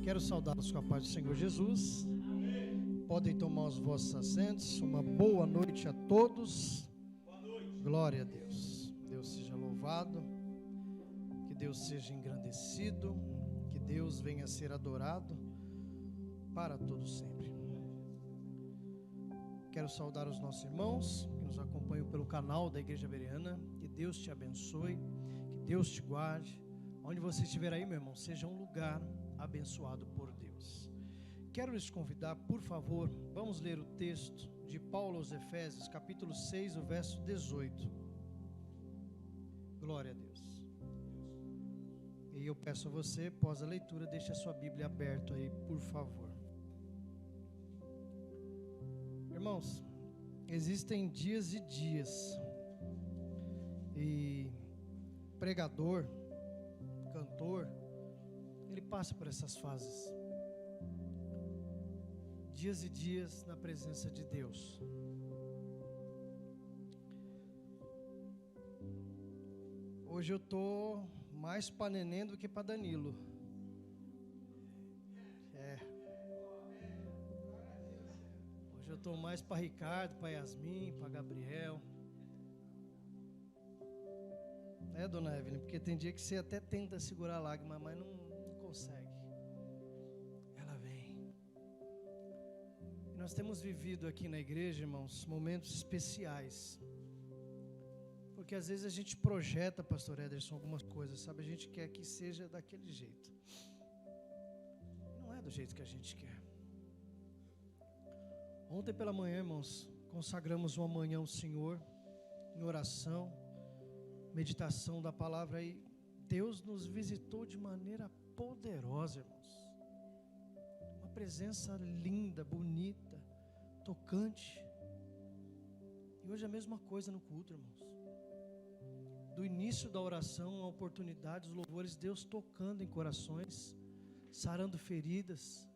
Quero saudá-los com a paz do Senhor Jesus. Podem tomar os vossos assentos. Uma boa noite a todos. Boa noite. Glória a Deus. Deus seja louvado. Que Deus seja engrandecido. Que Deus venha a ser adorado para todos sempre. Quero saudar os nossos irmãos que nos acompanham pelo canal da Igreja Bereana. Que Deus te abençoe. Que Deus te guarde. Onde você estiver aí, meu irmão, seja um lugar abençoado por Deus. Quero lhes convidar, por favor, vamos ler o texto de Paulo aos Efésios, capítulo 6, o verso 18. Glória a Deus. E eu peço a você, após a leitura, deixe a sua Bíblia aberta aí, por favor. Irmãos, existem dias e dias, e pregador, cantor, ele passa por essas fases. Dias e dias na presença de Deus. Hoje eu estou mais para neném do que para Danilo. Hoje eu estou mais para Ricardo, para Yasmin, para Gabriel. Dona Evelyn, porque tem dia que você até tenta segurar a lágrima, mas não consegue. Ela vem. E nós temos vivido aqui na igreja, irmãos, momentos especiais. Porque às vezes a gente projeta, pastor Ederson, algumas coisas, sabe? A gente quer que seja daquele jeito. Não é do jeito que a gente quer. Ontem pela manhã, irmãos, consagramos uma manhã ao Senhor, em oração, meditação da palavra, e Deus nos visitou de maneira poderosa, irmãos. Uma presença linda, bonita, tocante. E hoje é a mesma coisa no culto, irmãos. Do início da oração, a oportunidade, os louvores, Deus tocando em corações, sarando feridas,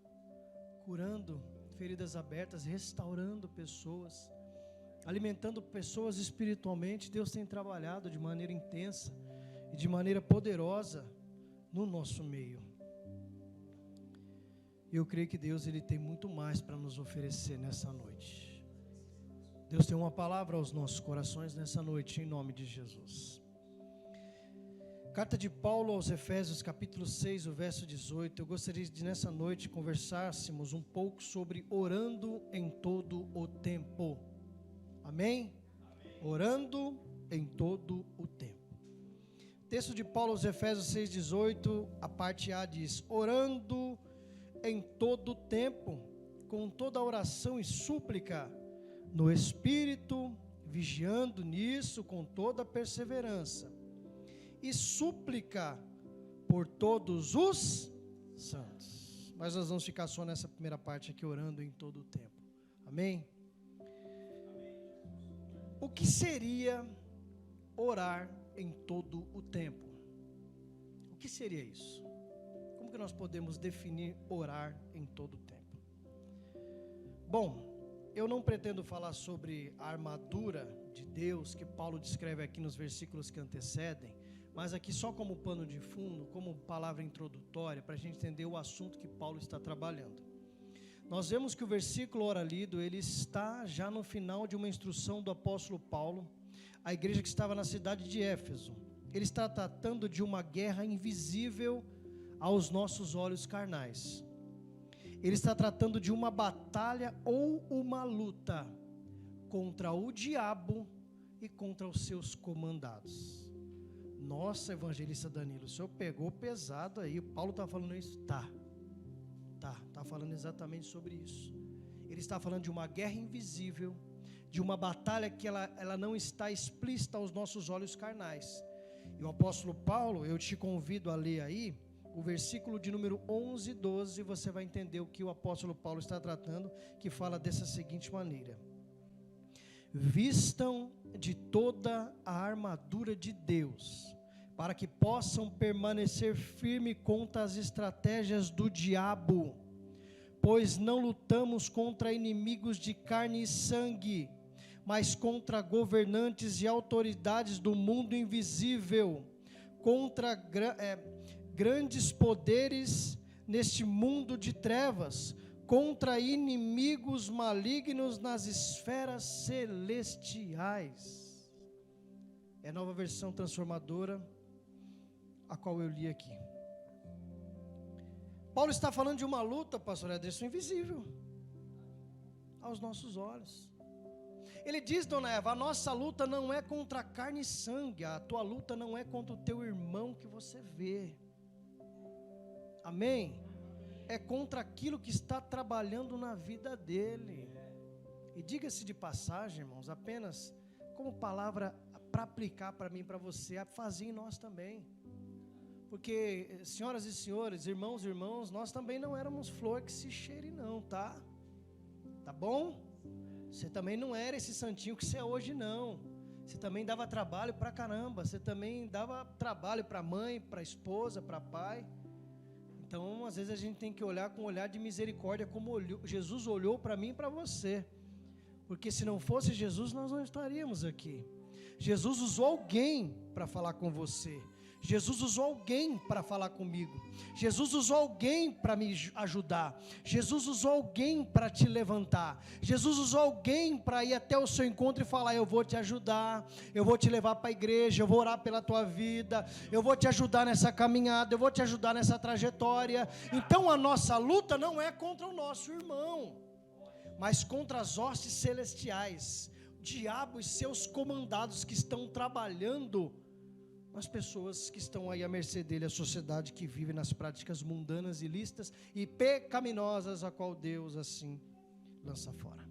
curando feridas abertas, restaurando pessoas, alimentando pessoas espiritualmente. Deus tem trabalhado de maneira intensa e de maneira poderosa no nosso meio. Eu creio que Deus, Ele tem muito mais para nos oferecer nessa noite. Deus tem uma palavra aos nossos corações nessa noite, em nome de Jesus. Carta de Paulo aos Efésios, capítulo 6, o verso 18. Eu gostaria de nessa noite conversássemos um pouco sobre orando em todo o tempo. Amém? Amém? Orando em todo o tempo. Texto de Paulo aos Efésios 6,18, a parte A diz: orando em todo o tempo, com toda oração e súplica, no Espírito, vigiando nisso com toda perseverança, e súplica por todos os santos. Mas nós vamos ficar só nessa primeira parte aqui, orando em todo o tempo. Amém? O que seria orar em todo o tempo? O que seria isso? Como que nós podemos definir orar em todo o tempo? Bom, eu não pretendo falar sobre a armadura de Deus que Paulo descreve aqui nos versículos que antecedem, mas aqui só como pano de fundo, como palavra introdutória, para a gente entender o assunto que Paulo está trabalhando. Nós vemos que o versículo ora lido, ele está já no final de uma instrução do apóstolo Paulo, à igreja que estava na cidade de Éfeso. Ele está tratando de uma guerra invisível aos nossos olhos carnais. Ele está tratando de uma batalha ou uma luta contra o diabo e contra os seus comandados. Nossa, evangelista Danilo, o senhor pegou pesado aí. O Paulo está falando isso? Está falando exatamente sobre isso. Ele está falando de uma guerra invisível, de uma batalha que ela não está explícita aos nossos olhos carnais. E o apóstolo Paulo, eu te convido a ler aí o versículo de número 11 e 12, você vai entender o que o apóstolo Paulo está tratando, que fala dessa seguinte maneira: vistam de toda a armadura de Deus, para que possam permanecer firme contra as estratégias do diabo, pois não lutamos contra inimigos de carne e sangue, mas contra governantes e autoridades do mundo invisível, contra grandes poderes neste mundo de trevas, contra inimigos malignos nas esferas celestiais. É a Nova Versão Transformadora, a qual eu li aqui. Paulo está falando de uma luta, pastor Ederson, invisível aos nossos olhos. Ele diz, dona Eva, a nossa luta não é contra carne e sangue, a tua luta não é contra o teu irmão que você vê. Amém? É contra aquilo que está trabalhando na vida dele. E diga-se de passagem, irmãos, apenas como palavra para aplicar para mim e para você, a fazer em nós também. Porque, senhoras e senhores, irmãos e irmãos, nós também não éramos flor que se cheire não, tá? Tá bom? Você também não era esse santinho que você é hoje não. Você também dava trabalho para caramba. Você também dava trabalho para mãe, para esposa, para pai. Então, às vezes a gente tem que olhar com um olhar de misericórdia, como Jesus olhou para mim e para você. Porque se não fosse Jesus, nós não estaríamos aqui. Jesus usou alguém para falar com você. Jesus usou alguém para falar comigo. Jesus usou alguém para me ajudar. Jesus usou alguém para te levantar. Jesus usou alguém para ir até o seu encontro e falar: eu vou te ajudar, eu vou te levar para a igreja, eu vou orar pela tua vida, eu vou te ajudar nessa caminhada, eu vou te ajudar nessa trajetória. Então a nossa luta não é contra o nosso irmão, mas contra as hostes celestiais, o diabo e seus comandados que estão trabalhando as pessoas que estão aí à mercê dele, a sociedade que vive nas práticas mundanas, ilícitas e pecaminosas, a qual Deus assim lança fora.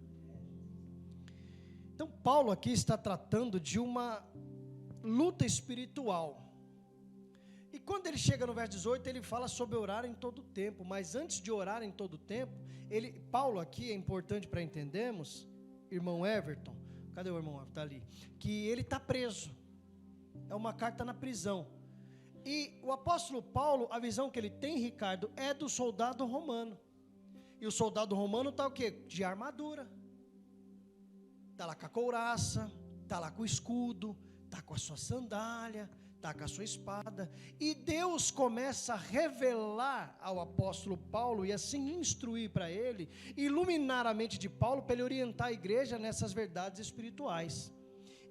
Então Paulo aqui está tratando de uma luta espiritual. E quando ele chega no verso 18, ele fala sobre orar em todo tempo. Mas antes de orar em todo tempo, Paulo aqui é importante para entendermos, irmão Everton, cadê o irmão Everton? Está ali, que ele está preso. É uma carta na prisão. E o apóstolo Paulo, a visão que ele tem, Ricardo, é do soldado romano. E o soldado romano está o quê? De armadura. Está lá com a couraça, está lá com o escudo, está com a sua sandália, está com a sua espada. E Deus começa a revelar ao apóstolo Paulo e assim instruir para ele, iluminar a mente de Paulo para ele orientar a igreja nessas verdades espirituais.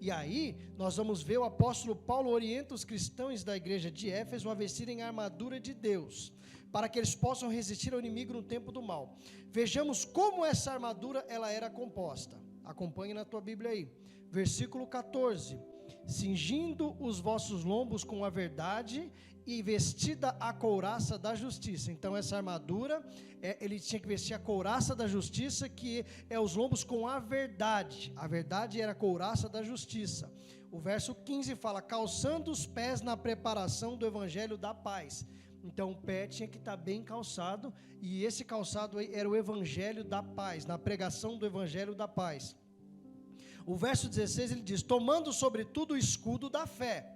E aí, nós vamos ver o apóstolo Paulo orienta os cristãos da igreja de Éfeso a vestirem a armadura de Deus, para que eles possam resistir ao inimigo no tempo do mal. Vejamos como essa armadura ela era composta. Acompanhe na tua Bíblia aí. Versículo 14. Cingindo os vossos lombos com a verdade e vestida a couraça da justiça. Então essa armadura, ele tinha que vestir a couraça da justiça, que é os lombos com a verdade. A verdade era a couraça da justiça. O verso 15 fala: calçando os pés na preparação do evangelho da paz. Então o pé tinha que estar bem calçado, e esse calçado aí era o evangelho da paz, na pregação do evangelho da paz. O verso 16 ele diz: tomando sobretudo o escudo da fé,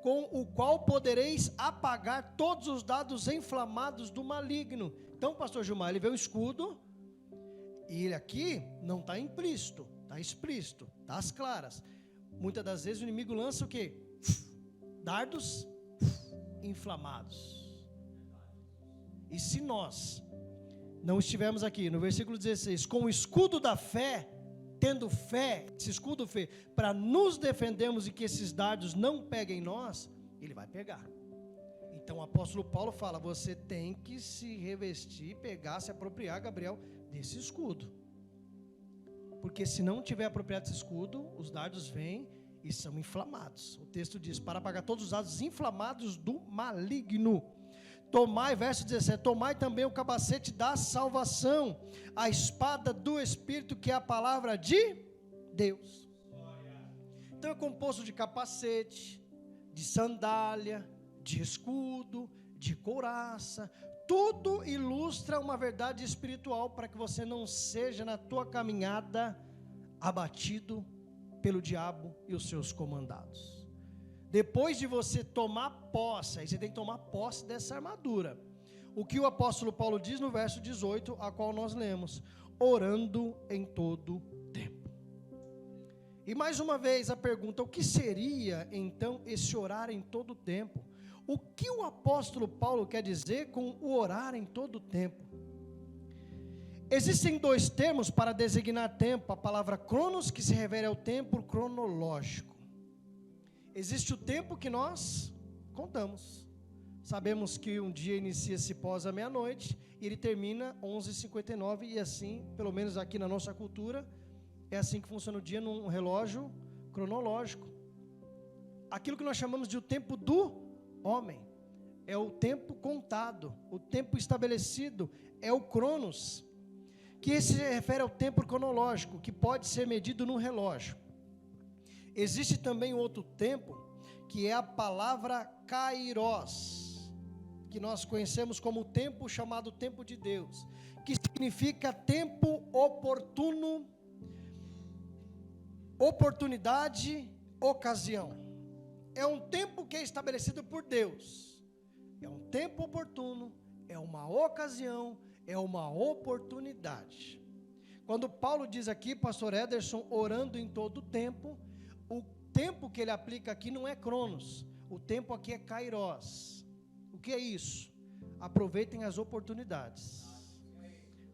com o qual podereis apagar todos os dardos inflamados do maligno. Então, pastor Gilmar, ele vê o escudo, e ele aqui não está implícito, está explícito, está às claras. Muitas das vezes o inimigo lança o quê? Dardos inflamados. E se nós não estivermos aqui, no versículo 16, com o escudo da fé, tendo fé, esse escudo fé, para nos defendermos e que esses dardos não peguem em nós, ele vai pegar. Então o apóstolo Paulo fala: você tem que se revestir, pegar, se apropriar, Gabriel, desse escudo. Porque se não tiver apropriado desse escudo, os dardos vêm e são inflamados. O texto diz: para apagar todos os dardos inflamados do maligno. Tomai, verso 17, tomai também o capacete da salvação, a espada do Espírito, que é a palavra de Deus. Então é composto de capacete, de sandália, de escudo, de couraça. Tudo ilustra uma verdade espiritual para que você não seja na tua caminhada abatido pelo diabo e os seus comandados. Depois de você tomar posse, aí você tem que tomar posse dessa armadura. O que o apóstolo Paulo diz no verso 18, a qual nós lemos: orando em todo tempo. E mais uma vez a pergunta: o que seria então esse orar em todo tempo? O que o apóstolo Paulo quer dizer com o orar em todo o tempo? Existem dois termos para designar tempo. A palavra cronos, que se refere ao tempo cronológico. Existe o tempo que nós contamos. Sabemos que um dia inicia-se pós a meia-noite e ele termina 11h59, e assim, pelo menos aqui na nossa cultura, é assim que funciona o dia num relógio cronológico. Aquilo que nós chamamos de o tempo do homem é o tempo contado, o tempo estabelecido, é o cronos, que se refere ao tempo cronológico, que pode ser medido no relógio. Existe também outro tempo, que é a palavra kairos, que nós conhecemos como o tempo chamado tempo de Deus, que significa tempo oportuno, oportunidade, ocasião. É um tempo que é estabelecido por Deus, é um tempo oportuno, é uma ocasião, é uma oportunidade. Quando Paulo diz aqui, pastor Ederson, orando em todo o tempo tempo que ele aplica aqui não é cronos, o tempo aqui é kairos. O que é isso? Aproveitem as oportunidades.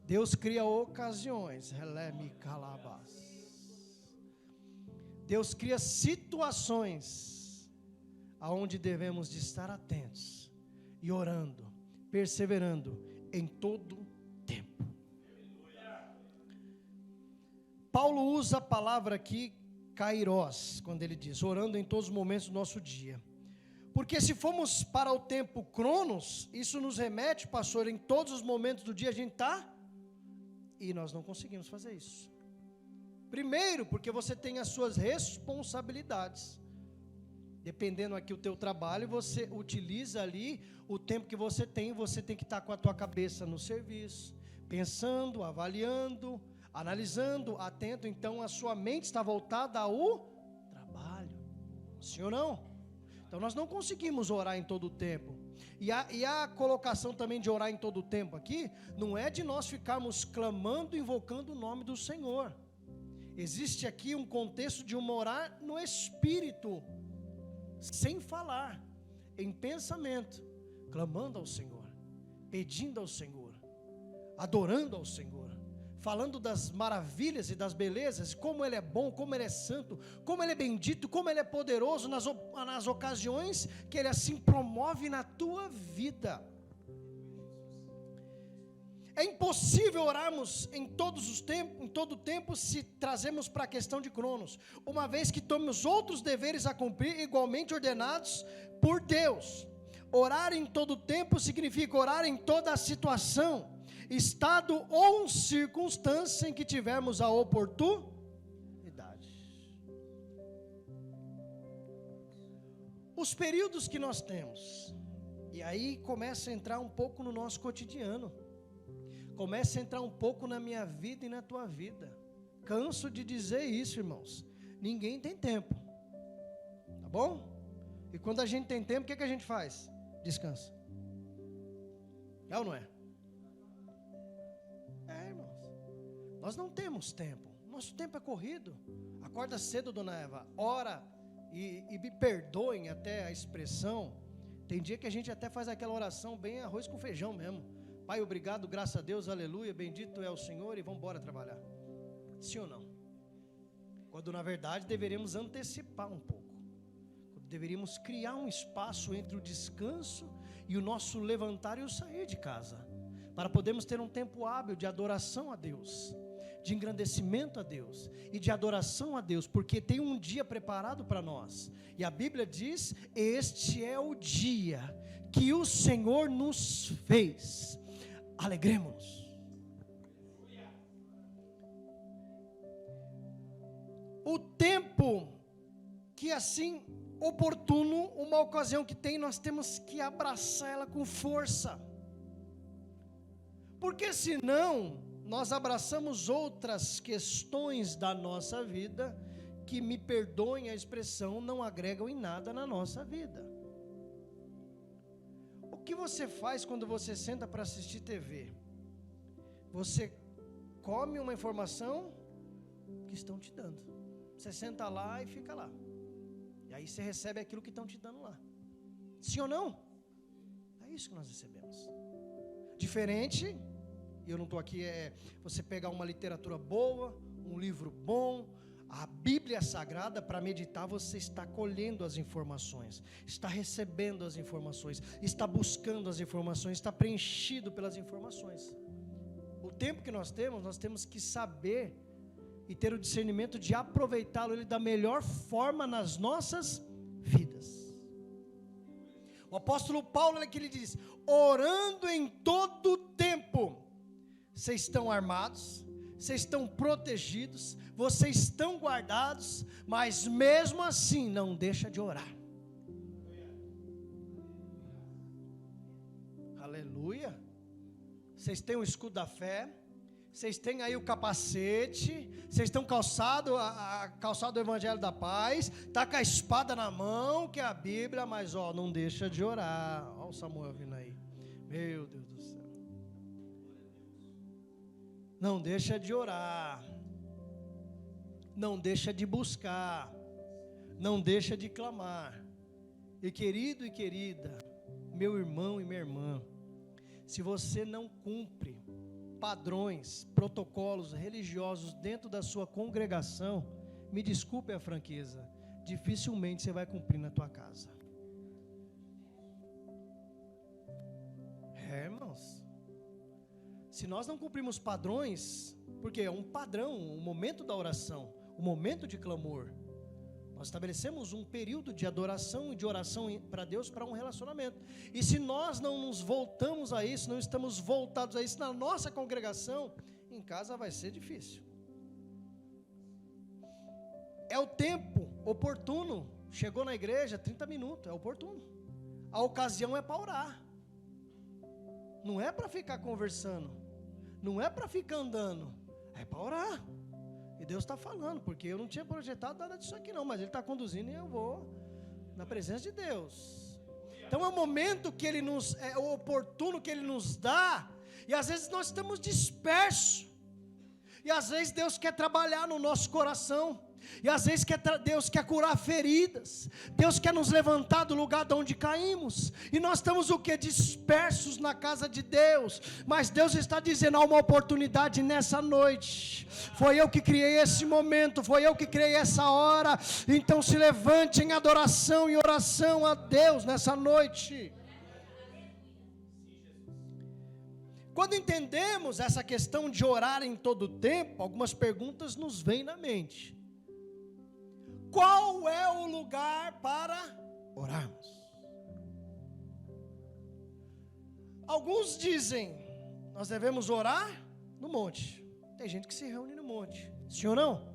Deus cria ocasiões. Deus cria situações aonde devemos de estar atentos e orando, perseverando em todo tempo. Paulo usa a palavra aqui kairos, quando ele diz, orando em todos os momentos do nosso dia. Porque se formos para o tempo cronos, isso nos remete, pastor, em todos os momentos do dia a gente está, e nós não conseguimos fazer isso. Primeiro, porque você tem as suas responsabilidades. Dependendo aqui do teu trabalho, você utiliza ali o tempo que você tem que estar com a tua cabeça no serviço, pensando, avaliando, analisando, atento. Então a sua mente está voltada ao trabalho, sim ou não? Então nós não conseguimos orar em todo o tempo. E a colocação também de orar em todo o tempo aqui, não é de nós ficarmos clamando, invocando o nome do Senhor. Existe aqui um contexto de um orar no Espírito, sem falar, em pensamento, clamando ao Senhor, pedindo ao Senhor, adorando ao Senhor, falando das maravilhas e das belezas, como Ele é bom, como Ele é santo, como Ele é bendito, como Ele é poderoso nas ocasiões que Ele assim promove na tua vida. É impossível orarmos em todo o tempo se trazemos para a questão de cronos, uma vez que temos outros deveres a cumprir igualmente ordenados por Deus. Orar em todo o tempo significa orar em toda a situação, estado ou circunstância em que tivermos a oportunidade. Os períodos que nós temos, e aí começa a entrar um pouco no nosso cotidiano, começa a entrar um pouco na minha vida e na tua vida. Canso de dizer isso, irmãos, ninguém tem tempo, tá bom? E quando a gente tem tempo, o que a gente faz? Descansa. É ou não é? Nós não temos tempo, nosso tempo é corrido. Acorda cedo, dona Eva, ora, e me perdoem até a expressão, tem dia que a gente até faz aquela oração bem arroz com feijão mesmo. Pai, obrigado, graças a Deus, aleluia, bendito é o Senhor, e vamos embora trabalhar. Sim ou não? Quando na verdade deveríamos antecipar um pouco, deveríamos criar um espaço entre o descanso e o nosso levantar e o sair de casa, para podermos ter um tempo hábil de adoração a Deus, de engrandecimento a Deus e de adoração a Deus, porque tem um dia preparado para nós, e a Bíblia diz, este é o dia que o Senhor nos fez, alegremos-nos. O tempo que assim, oportuno, uma ocasião que tem, nós temos que abraçar ela com força, porque senão nós abraçamos outras questões da nossa vida que, me perdoem a expressão, não agregam em nada na nossa vida. O que você faz quando você senta para assistir TV? Você come uma informação que estão te dando. Você senta lá e fica lá. E aí você recebe aquilo que estão te dando lá. Sim ou não? isso que nós recebemos. Diferente, e eu não estou aqui, você pegar uma literatura boa, um livro bom, a Bíblia Sagrada, para meditar, você está colhendo as informações, está recebendo as informações, está buscando as informações, está preenchido pelas informações. O tempo que nós temos que saber e ter o discernimento de aproveitá-lo ele da melhor forma nas nossas vidas. O apóstolo Paulo é que ele diz: orando em todo o tempo. Vocês estão armados, vocês estão protegidos, vocês estão guardados, mas mesmo assim não deixa de orar. Aleluia. Vocês têm o escudo da fé, vocês têm aí o capacete, vocês estão calçado do evangelho da paz, está com a espada na mão, que é a Bíblia, mas não deixa de orar. Olha o Samuel vindo aí, meu Deus do céu. Não deixa de orar, não deixa de buscar, não deixa de clamar. E querido e querida, meu irmão e minha irmã, se você não cumpre padrões, protocolos religiosos dentro da sua congregação, me desculpe a franqueza, dificilmente você vai cumprir na tua casa. Irmãos, se nós não cumprimos padrões, porque é um padrão, o momento da oração, o momento de clamor, nós estabelecemos um período de adoração e de oração para Deus, para um relacionamento. E se nós não nos voltamos a isso, não estamos voltados a isso na nossa congregação, em casa vai ser difícil. É o tempo oportuno. Chegou na igreja, 30 minutos, é oportuno. A ocasião é para orar. Não é para ficar conversando. Não é para ficar andando. É para orar. E Deus está falando, porque eu não tinha projetado nada disso aqui não, mas Ele está conduzindo e eu vou na presença de Deus. Então é o momento que Ele é o oportuno que Ele nos dá, e às vezes nós estamos dispersos, e às vezes Deus quer trabalhar no nosso coração, e às vezes Deus quer curar feridas, Deus quer nos levantar do lugar de onde caímos, e nós estamos o que? Dispersos na casa de Deus, mas Deus está dizendo: há uma oportunidade nessa noite, foi eu que criei esse momento, foi eu que criei essa hora, então se levante em adoração e oração a Deus nessa noite. Quando entendemos essa questão de orar em todo o tempo, algumas perguntas nos vêm na mente. Qual é o lugar para orarmos? Alguns dizem, nós devemos orar no monte. Tem gente que se reúne no monte, sim ou não?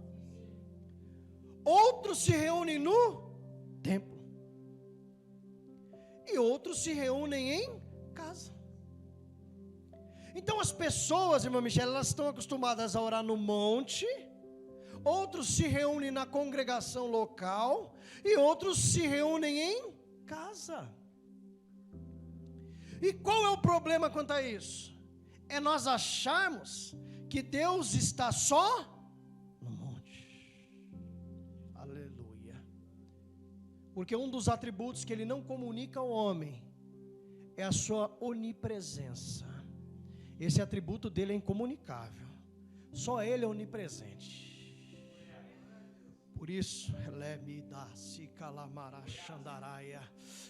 Outros se reúnem no templo. E outros se reúnem em casa. Então as pessoas, irmã Michele, elas estão acostumadas a orar no monte. Outros se reúnem na congregação local, e outros se reúnem em casa. E qual é o problema quanto a isso? É nós acharmos que Deus está só no monte. Aleluia. Porque um dos atributos que Ele não comunica ao homem é a sua onipresença. Esse atributo dele é incomunicável. Só Ele é onipresente. Por isso,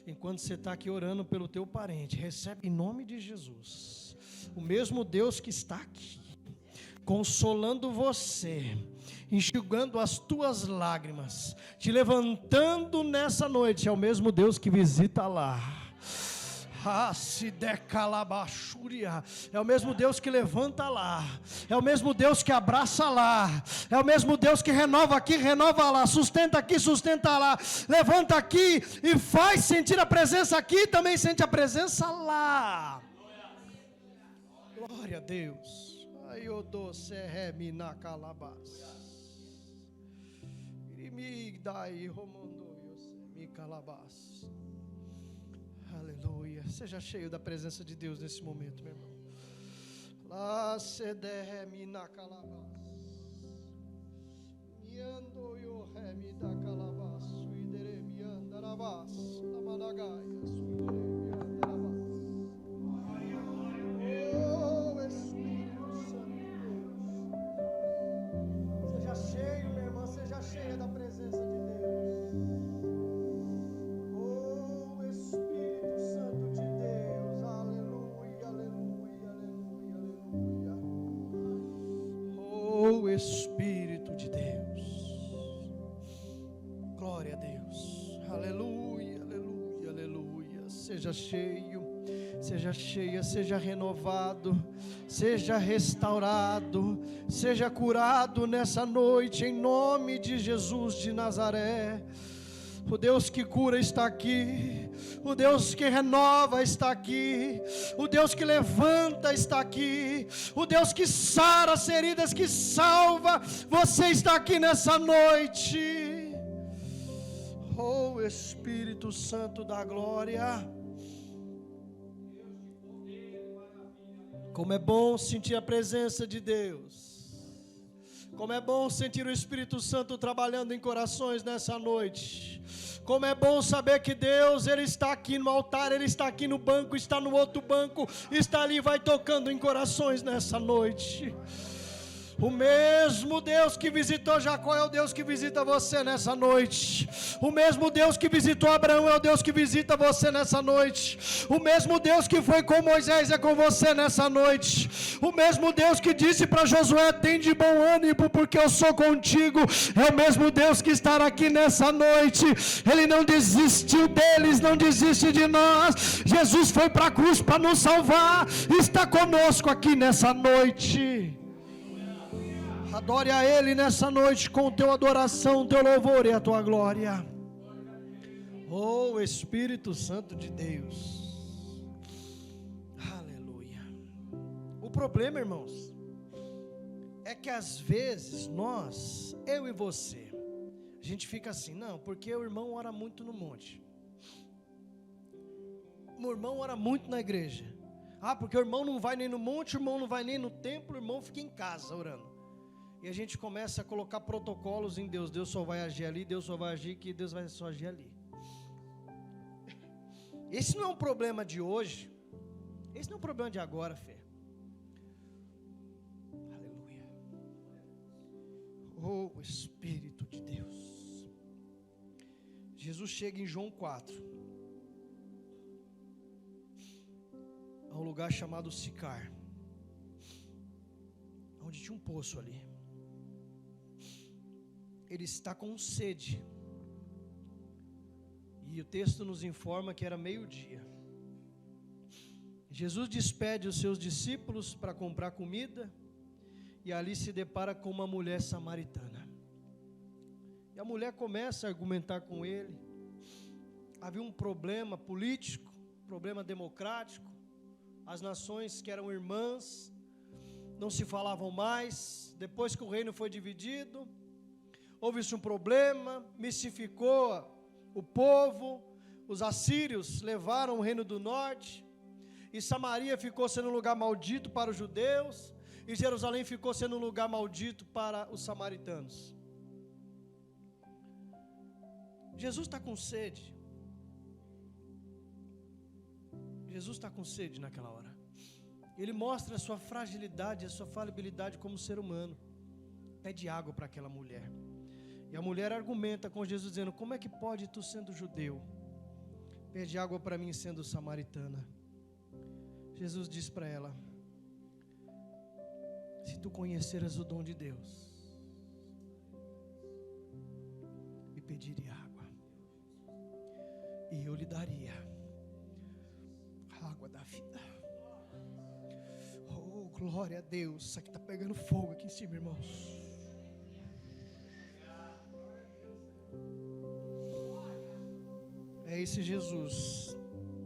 enquanto você está aqui orando pelo teu parente, recebe em nome de Jesus, o mesmo Deus que está aqui, consolando você, enxugando as tuas lágrimas, te levantando nessa noite, é o mesmo Deus que visita lá. É o mesmo Deus que levanta lá, é o mesmo Deus que abraça lá, é o mesmo Deus que renova aqui, renova lá, sustenta aqui, sustenta lá, levanta aqui e faz sentir a presença aqui, também sente a presença lá. Glória a Deus. Ai, o doce é mina calabás. Me dai romandoios me calabás. Aleluia. Seja cheio da presença de Deus nesse momento, meu irmão. Lá se derrame na calabás. Miando yo remi da calabás. Suidere mi andarabás. La managaia. Suidere mi andarabás. Glória a Deus. Aleluia, aleluia, aleluia. Seja cheio, seja cheia, seja renovado, seja restaurado, seja curado nessa noite, em nome de Jesus de Nazaré. O Deus que cura está aqui, o Deus que renova está aqui, o Deus que levanta está aqui, o Deus que sara as feridas, que salva, você está aqui nessa noite. Oh Espírito Santo da glória, como é bom sentir a presença de Deus, como é bom sentir o Espírito Santo trabalhando em corações nessa noite. Como é bom saber que Deus, Ele está aqui no altar, Ele está aqui no banco, está no outro banco, está ali, vai tocando em corações nessa noite. O mesmo Deus que visitou Jacó é o Deus que visita você nessa noite. O mesmo Deus que visitou Abraão é o Deus que visita você nessa noite. O mesmo Deus que foi com Moisés é com você nessa noite. O mesmo Deus que disse para Josué: tem de bom ânimo porque eu sou contigo, é o mesmo Deus que estará aqui nessa noite. Ele não desistiu deles, não desiste de nós. Jesus foi para a cruz para nos salvar, está conosco aqui nessa noite. Adore a Ele nessa noite com o teu adoração, o teu louvor e a tua glória. Oh Espírito Santo de Deus. Aleluia. O problema, irmãos, é que às vezes nós, eu e você, a gente fica assim: não, porque o irmão ora muito no monte, o irmão ora muito na igreja. Ah, porque o irmão não vai nem no monte, o irmão não vai nem no templo, o irmão fica em casa orando. E a gente começa a colocar protocolos em Deus. Deus só vai agir ali, Deus só vai agir aqui, Deus vai só agir ali. Esse não é um problema de hoje. Esse não é um problema de agora, fé. Aleluia. Oh, Espírito de Deus. Jesus chega em João 4. A um lugar chamado Sicar, onde tinha um poço ali. Ele está com sede, e o texto nos informa que era meio-dia. Jesus despede os seus discípulos para comprar comida, e ali se depara com uma mulher samaritana. E a mulher começa a argumentar com ele. Havia um problema político, problema democrático. As nações que eram irmãs não se falavam mais. Depois que o reino foi dividido, houve-se um problema, mistificou o povo. Os assírios levaram o reino do norte, e Samaria ficou sendo um lugar maldito para os judeus, e Jerusalém ficou sendo um lugar maldito para os samaritanos. Jesus está com sede. Jesus está com sede naquela hora. Ele mostra a sua fragilidade, a sua falibilidade como ser humano. Pede água para aquela mulher. E a mulher argumenta com Jesus, dizendo: como é que pode, tu sendo judeu, pede água para mim sendo samaritana? Jesus diz para ela: se tu conheceras o dom de Deus, me pediria água, e eu lhe daria a água da vida. Oh, glória a Deus. Isso aqui está pegando fogo aqui em cima, irmãos. É esse Jesus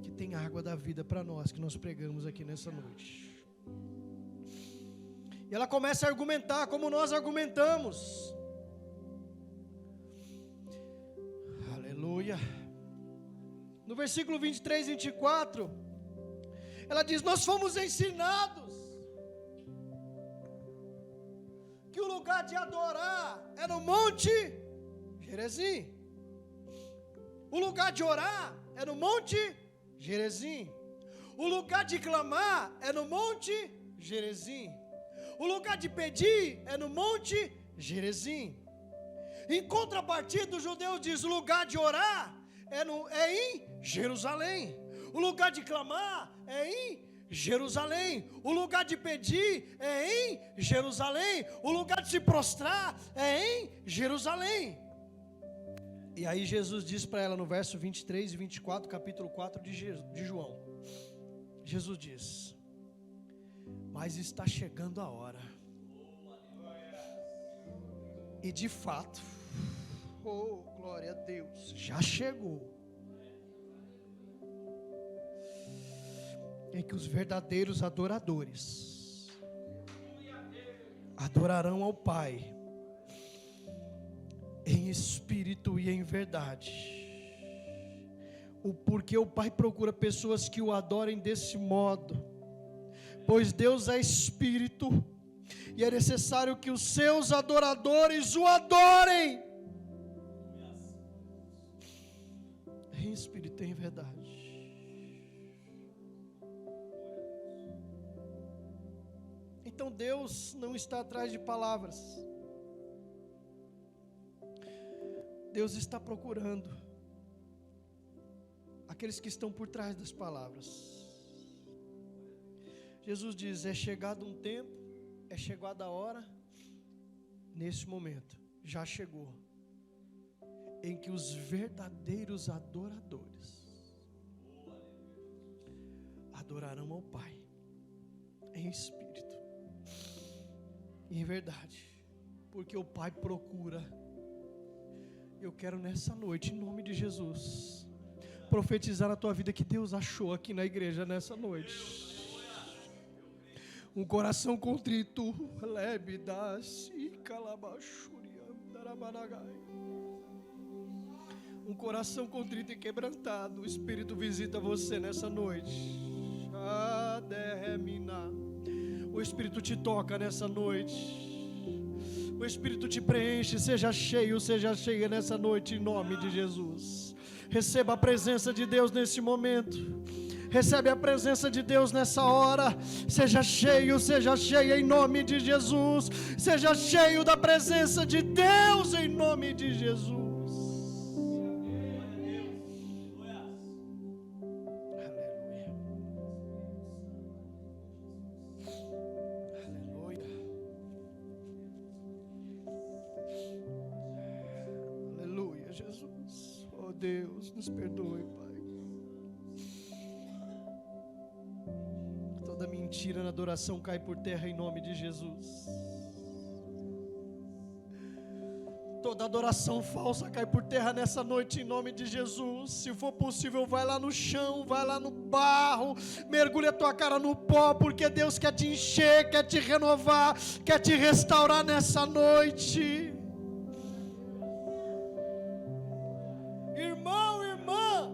que tem água da vida para nós, que nós pregamos aqui nessa noite. E ela começa a argumentar como nós argumentamos. Aleluia. No versículo 23 e 24, ela diz: nós fomos ensinados que o lugar de adorar é no Monte Gerizim. O lugar de orar é no Monte Gerizim. O lugar de clamar é no Monte Gerizim. O lugar de pedir é no Monte Gerizim. Em contrapartida, os judeus dizem: o lugar de orar é em Jerusalém. O lugar de clamar é em Jerusalém. O lugar de pedir é em Jerusalém. O lugar de se prostrar é em Jerusalém. E aí Jesus diz para ela no verso 23 e 24, capítulo 4 de João. Jesus diz: mas está chegando a hora. E de fato, oh, glória a Deus, já chegou, em que os verdadeiros adoradores adorarão ao Pai em espírito e em verdade. Porque o Pai procura pessoas que o adorem desse modo, pois Deus é espírito, e é necessário que os seus adoradores o adorem em espírito e em verdade. Então Deus não está atrás de palavras. Deus está procurando aqueles que estão por trás das palavras. Jesus diz: é chegado um tempo, é chegada a hora, nesse momento, já chegou, em que os verdadeiros adoradores adorarão ao Pai em espírito e em verdade, porque o Pai procura. Eu quero nessa noite, em nome de Jesus, profetizar na tua vida que Deus achou aqui na igreja nessa noite um coração contrito, um coração contrito e quebrantado. O Espírito visita você nessa noite. O Espírito te toca nessa noite. O Espírito te preenche. Seja cheio, seja cheia nessa noite, em nome de Jesus. Receba a presença de Deus nesse momento. Recebe a presença de Deus nessa hora. Seja cheio, seja cheia em nome de Jesus. Seja cheio da presença de Deus em nome de Jesus. Aleluia. Aleluia. Aleluia, Jesus. Oh Deus, nos perdoe, Pai. Toda mentira na adoração cai por terra em nome de Jesus. Toda adoração falsa cai por terra nessa noite em nome de Jesus. Se for possível, vai lá no chão, vai lá no barro, mergulha a tua cara no pó, porque Deus quer te encher, quer te renovar, quer te restaurar nessa noite. Irmão, irmã,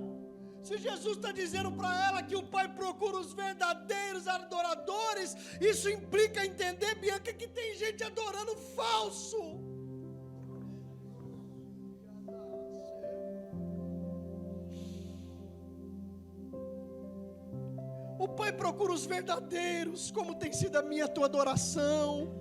se Jesus está dizendo para ela que o Pai procura os verdadeiros adoradores, isso implica entender, Bianca, que tem gente adorando falso. O Pai procura os verdadeiros. Como tem sido a minha, a tua adoração?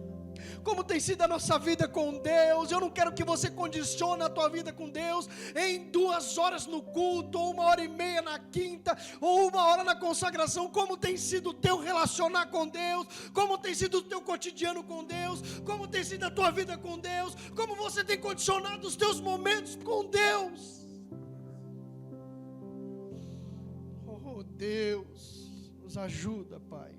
Como tem sido a nossa vida com Deus? Eu não quero que você condicione a tua vida com Deus em 2 horas no culto, ou 1h30 na quinta, ou 1 hora na consagração. Como tem sido o teu relacionar com Deus? Como tem sido o teu cotidiano com Deus? Como tem sido a tua vida com Deus? Como você tem condicionado os teus momentos com Deus? Oh Deus, nos ajuda, Pai.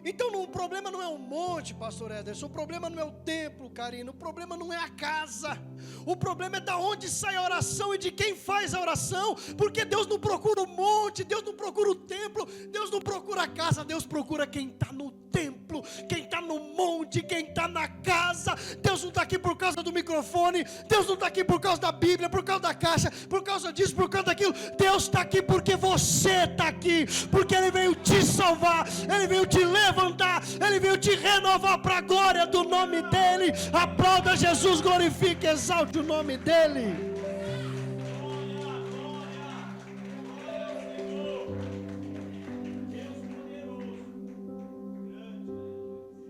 Então o problema não é o monte, pastor Ederson, o problema não é o templo, Karina, o problema não é a casa, o problema é da onde sai a oração e de quem faz a oração, porque Deus não procura o monte, Deus não procura o templo, Deus não procura a casa, Deus procura quem está no templo, quem está no monte, quem está na casa. Deus não está aqui por causa do microfone, Deus não está aqui por causa da Bíblia, por causa da caixa, por causa disso, por causa daquilo. Deus está aqui porque você está aqui, porque Ele veio te salvar, Ele veio te levantar, Ele veio te renovar para a glória do nome dEle. Aplauda Jesus, glorifique, exalte o nome dEle.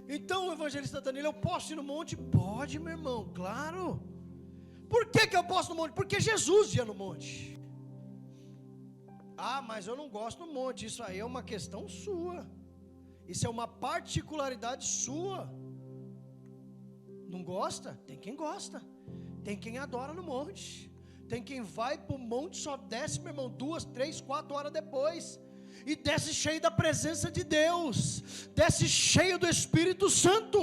Então o evangelista Danilo, eu posso ir no monte? Pode, meu irmão, claro. Por que eu posso no monte? Porque Jesus ia no monte. Ah, mas eu não gosto do monte. Isso aí é uma questão sua. Isso é uma particularidade sua. Não gosta? Tem quem gosta. Tem quem adora no monte. Tem quem vai para o monte, só desce, meu irmão, 2, 3, 4 horas depois. E desce cheio da presença de Deus. Desce cheio do Espírito Santo.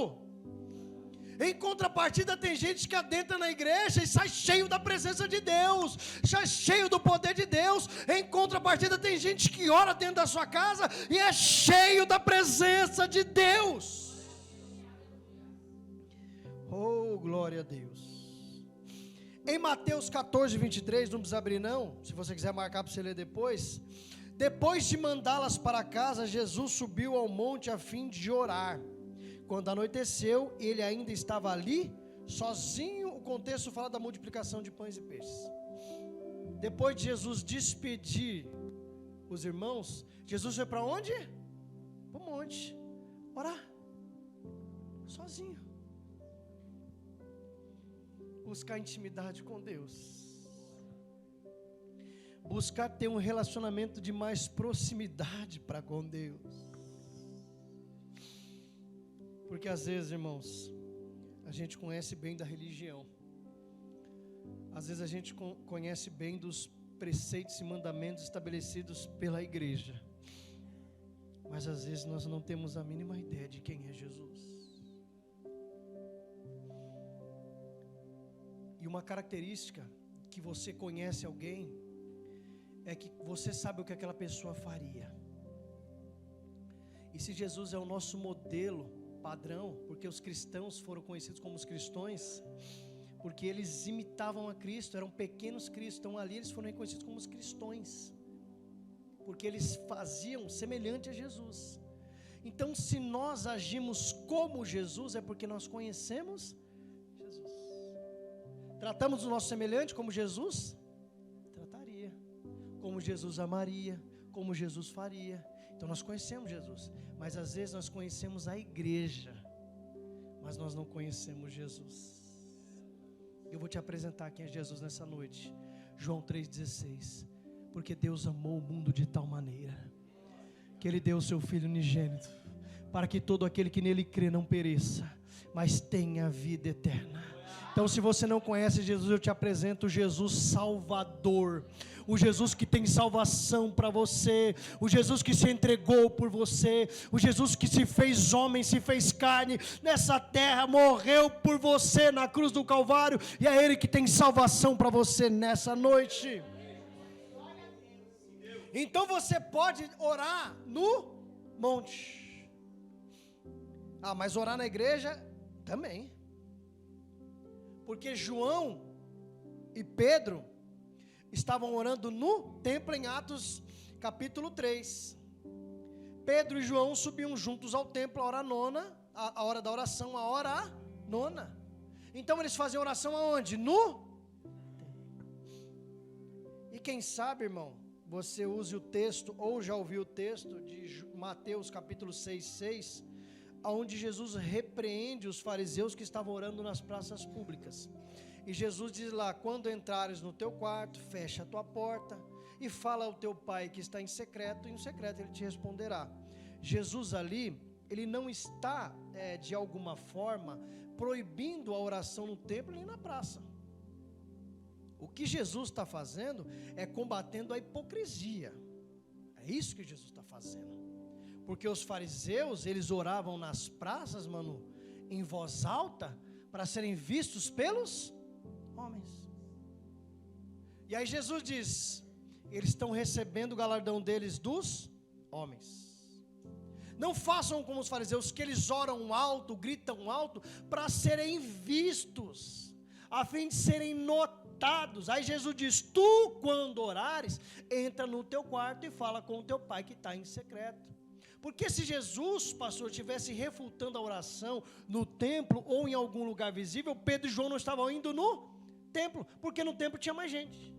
Em contrapartida, tem gente que adentra na igreja e sai cheio da presença de Deus, sai cheio do poder de Deus. Em contrapartida, tem gente que ora dentro da sua casa e é cheio da presença de Deus. Oh, glória a Deus. Em Mateus 14, 23, não precisa abrir não, se você quiser marcar para você ler depois. Depois de mandá-las para casa, Jesus subiu ao monte a fim de orar. Quando anoiteceu, ele ainda estava ali, sozinho. O contexto fala da multiplicação de pães e peixes. Depois de Jesus despedir os irmãos, Jesus foi para onde? Para o monte, orar, sozinho. Buscar intimidade com Deus. Buscar ter um relacionamento de mais proximidade para com Deus. Porque às vezes, irmãos, a gente conhece bem da religião. Às vezes a gente conhece bem dos preceitos e mandamentos estabelecidos pela igreja. Mas às vezes nós não temos a mínima ideia de quem é Jesus. E uma característica que você conhece alguém é que você sabe o que aquela pessoa faria. E se Jesus é o nosso modelo padrão, porque os cristãos foram conhecidos como os cristões, porque eles imitavam a Cristo, eram pequenos cristos, então ali eles foram reconhecidos como os cristões, porque eles faziam semelhante a Jesus. Então, se nós agimos como Jesus, é porque nós conhecemos Jesus. Tratamos o nosso semelhante como Jesus trataria, como Jesus amaria, como Jesus faria. Então nós conhecemos Jesus, mas às vezes nós conhecemos a igreja, mas nós não conhecemos Jesus. Eu vou te apresentar quem é Jesus nessa noite. João 3,16. Porque Deus amou o mundo de tal maneira que Ele deu o seu Filho unigênito, para que todo aquele que nele crê não pereça, mas tenha vida eterna. Então, se você não conhece Jesus, eu te apresento o Jesus Salvador, o Jesus que tem salvação para você, o Jesus que se entregou por você, o Jesus que se fez homem, se fez carne nessa terra, morreu por você na cruz do Calvário, e é Ele que tem salvação para você nessa noite. Então você pode orar no monte. Ah, mas orar na igreja também. Porque João e Pedro estavam orando no templo em Atos capítulo 3. Pedro e João subiam juntos ao templo a hora nona, a hora da oração, a hora nona. Então eles faziam oração aonde? No E quem sabe, irmão, você use o texto, ou já ouviu o texto de Mateus capítulo 6, onde Jesus repreende os fariseus que estavam orando nas praças públicas. E Jesus diz lá: quando entrares no teu quarto, fecha a tua porta e fala ao teu pai que está em secreto, e no secreto ele te responderá. Jesus ali, ele não está de alguma forma proibindo a oração no templo nem na praça. O que Jesus está fazendo é combatendo a hipocrisia. É isso que Jesus está fazendo. Porque os fariseus, eles oravam nas praças, mano, em voz alta, para serem vistos pelos homens. E aí Jesus diz: eles estão recebendo o galardão deles dos homens. Não façam como os fariseus, que eles oram alto, gritam alto, para serem vistos, a fim de serem notados. Aí Jesus diz: tu, quando orares, entra no teu quarto e fala com o teu pai que está em secreto. Porque se Jesus, pastor, estivesse refutando a oração no templo ou em algum lugar visível, Pedro e João não estavam indo no templo, porque no templo tinha mais gente.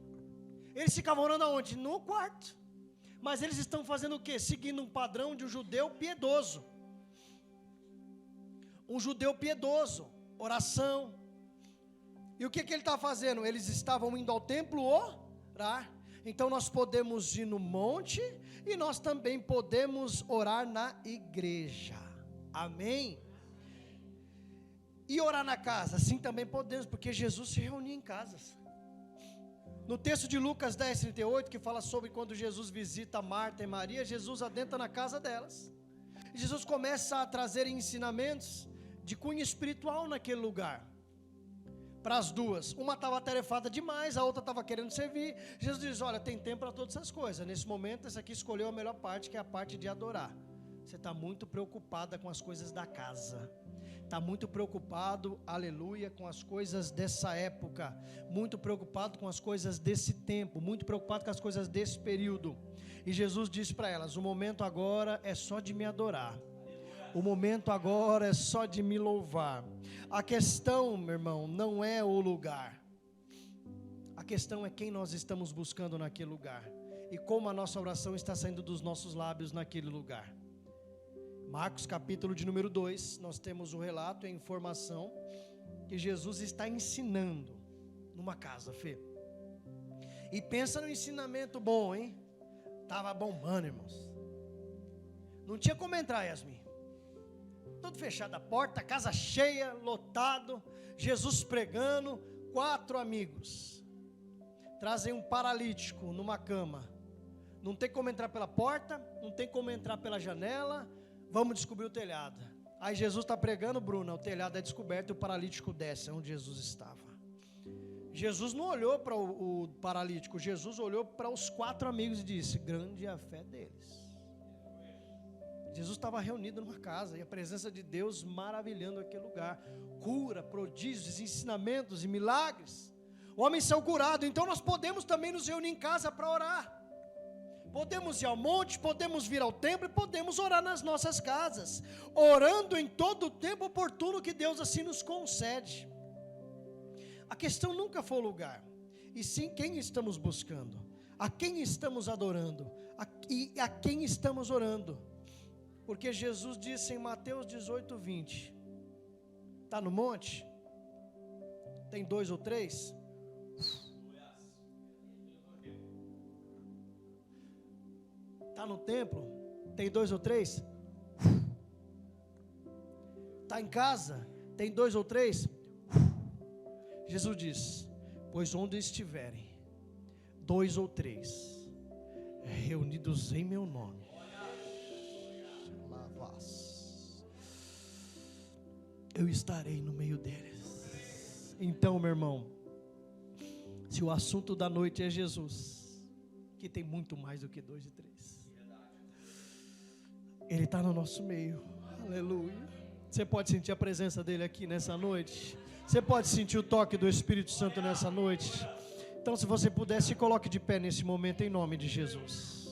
Eles ficavam orando aonde? No quarto. Mas eles estão fazendo o quê? Seguindo um padrão de um judeu piedoso. Um judeu piedoso, oração. E o que ele está fazendo? Eles estavam indo ao templo orar. Então nós podemos ir no monte e nós também podemos orar na igreja. Amém? E orar na casa? Sim, também podemos, porque Jesus se reunia em casas. No texto de Lucas 10:38, que fala sobre quando Jesus visita Marta e Maria, Jesus adentra na casa delas. E Jesus começa a trazer ensinamentos de cunho espiritual naquele lugar. Para as duas, uma estava atarefada demais, a outra estava querendo servir. Jesus diz: olha, tem tempo para todas essas coisas. Nesse momento, essa aqui escolheu a melhor parte, que é a parte de adorar. Você está muito preocupada com as coisas da casa. Está muito preocupado, aleluia, com as coisas dessa época. Muito preocupado com as coisas desse tempo. Muito preocupado com as coisas desse período. E Jesus diz para elas: o momento agora é só de me adorar. O momento agora é só de me louvar. A questão, meu irmão, não é o lugar. A questão é quem nós estamos buscando naquele lugar. E como a nossa oração está saindo dos nossos lábios naquele lugar. Marcos capítulo de número 2, nós temos o relato e a informação que Jesus está ensinando numa casa, Fê. E pensa no ensinamento bom, hein? Estava bombando, irmãos. Não tinha como entrar, Yasmin. Tudo fechado a porta, casa cheia, lotado, Jesus pregando, 4 amigos. Trazem um paralítico numa cama. Não tem como entrar pela porta, não tem como entrar pela janela. Vamos descobrir o telhado. Aí Jesus está pregando, Bruna, o telhado é descoberto e o paralítico desce, onde Jesus estava. Jesus não olhou para o paralítico, Jesus olhou para os 4 amigos e disse: grande é a fé deles. Jesus estava reunido numa casa e a presença de Deus maravilhando aquele lugar. Cura, prodígios, ensinamentos e milagres. O homem saiu curado. Então nós podemos também nos reunir em casa para orar. Podemos ir ao monte, podemos vir ao templo e podemos orar nas nossas casas, orando em todo o tempo oportuno que Deus assim nos concede. A questão nunca foi o lugar, e sim quem estamos buscando, a quem estamos adorando, e a quem estamos orando. Porque Jesus disse em Mateus 18:20, está no monte? Tem 2 ou 3? Está no templo? Tem 2 ou 3? Está em casa? Tem 2 ou 3? Jesus diz: pois onde estiverem 2 ou 3 reunidos em meu nome, eu estarei no meio deles. Então, meu irmão, se o assunto da noite é Jesus, que tem muito mais do que 2 e 3, Ele está no nosso meio, aleluia. Você pode sentir a presença dEle aqui nessa noite, você pode sentir o toque do Espírito Santo nessa noite. Então, se você puder, se coloque de pé nesse momento em nome de Jesus.